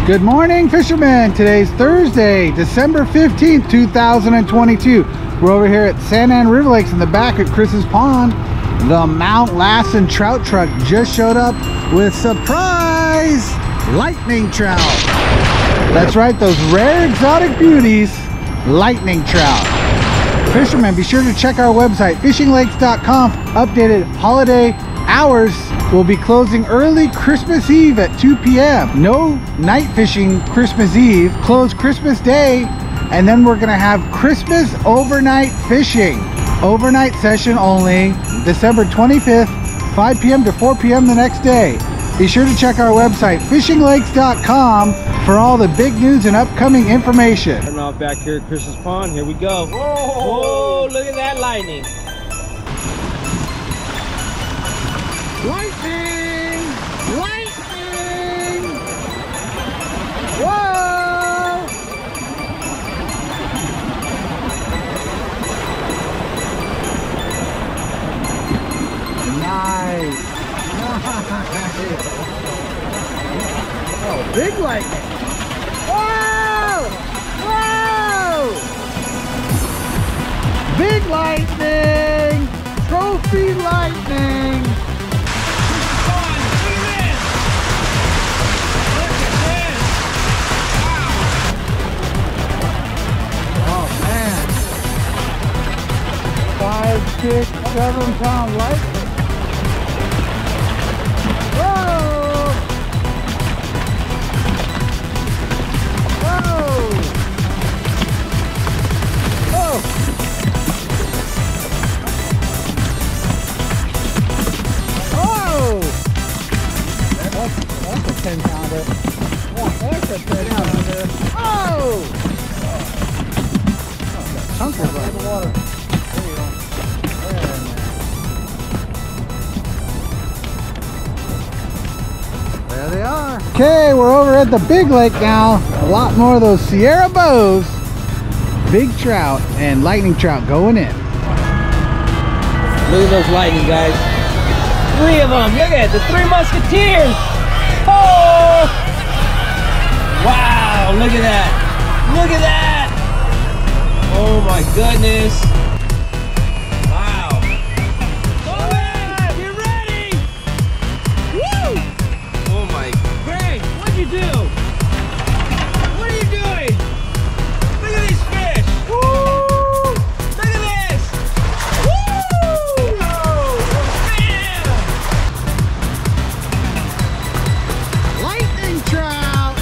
Good morning, fishermen. Today's Thursday, December 15th, 2022. We're over here at San Ann River Lakes in the back at Chris's Pond. The Mount Lassen trout truck just showed up with surprise lightning trout. That's right, those rare exotic beauties, lightning trout. Fishermen, be sure to check our website, fishinglakes.com. Updated holiday hours. Will be closing early Christmas Eve at 2 p.m. No night fishing Christmas Eve, close Christmas Day, and then we're gonna have Christmas overnight fishing. Overnight session only, December 25th, 5 p.m. to 4 p.m. the next day. Be sure to check our website, fishinglakes.com, for all the big news and upcoming information. Starting off back here at Chris's Pond, here we go. Whoa, whoa, look at that lightning. Lightning! Lightning! Whoa! Nice! Nice! Oh, big lightning! Whoa! Whoa! Big lightning! Trophy lightning! Five, 6, 7 pound lightning. Whoa! Whoa! Oh! Oh! That's a 10 pounder. Yeah, that's a 10 pounder. Oh! Chunker right in the water. There they are. Okay, we're over at the big lake now. A lot more of those Sierra bows. Big trout and lightning trout going in. Look at those lightning, guys. 3 of them. Look at it, the 3 musketeers. Oh! Wow, look at that. Look at that. Oh my goodness. Wow. Owen, you ready? Woo! Oh my, Greg, what'd you do? What are you doing? Look at these fish. Woo! Look at this. Woo! Man! Lightning trout.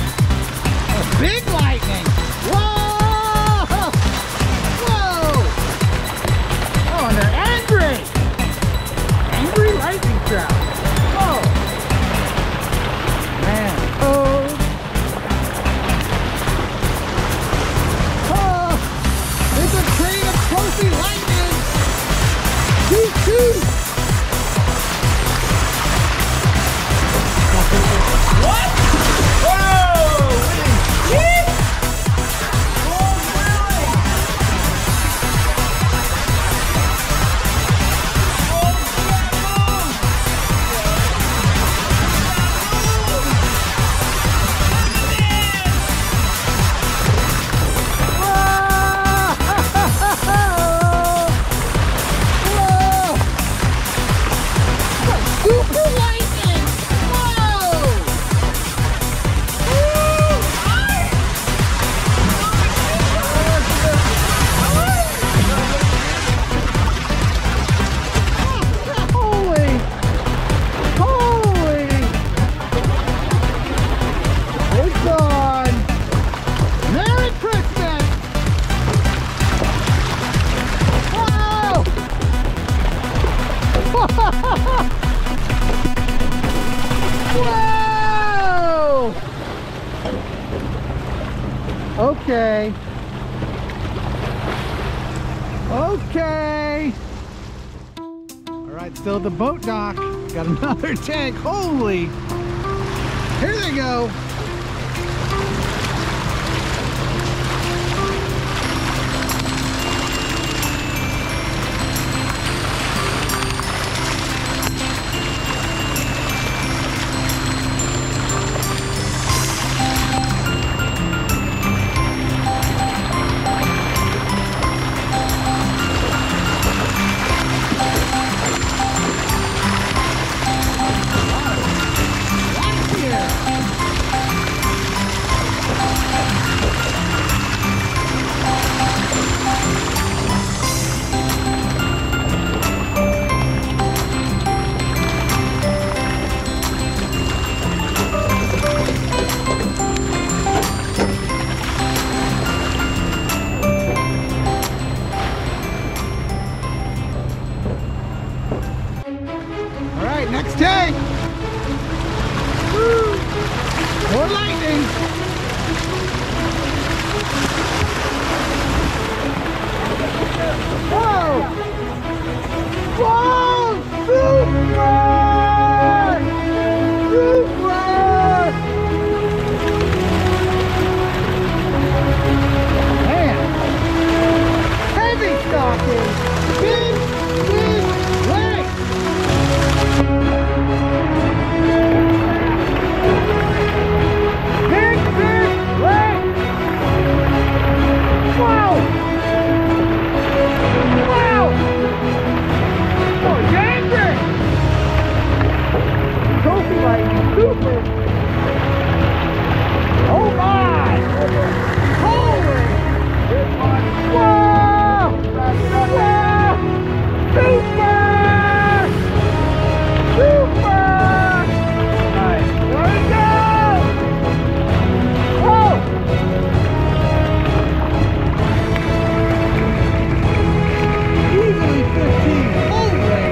A big lightning. Whoa! Whoa! Oh, and they're angry. Angry lightning trout. Whoa! Man. Oh! Oh! It's a train of trophy lightning. Choo-choo! What? Whoa! Really? Oh, really? Super lightning! Whoa! Holy! Holy! It's on! Merry Christmas! Whoa! Whoa! Okay. Okay. All right, still at the boat dock. Got another tank. Holy. Here they go. stalking. Whoa! Whoa! Super! Super! Man! Heavy stalking! Big leg! Big leg! Wow! Wow! Oh, danger! Trophy light, super! Oh my! Holy! Whoa! Whoa! Super! Super! Nice. There we go! Whoa! Easily 15. Holy!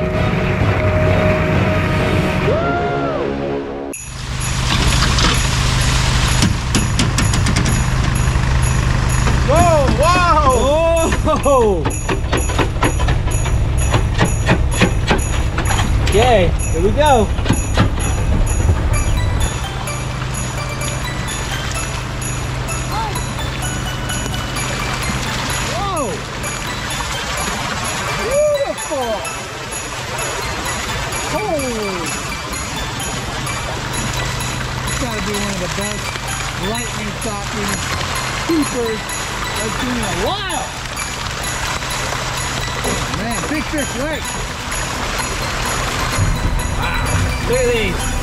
Whoa! Whoa! Oh! Okay, here we go. Whoa! Beautiful! Holy! It's gotta be one of the best lightning stalking keepers I've seen in a while. Man, big fish lake. Look at these.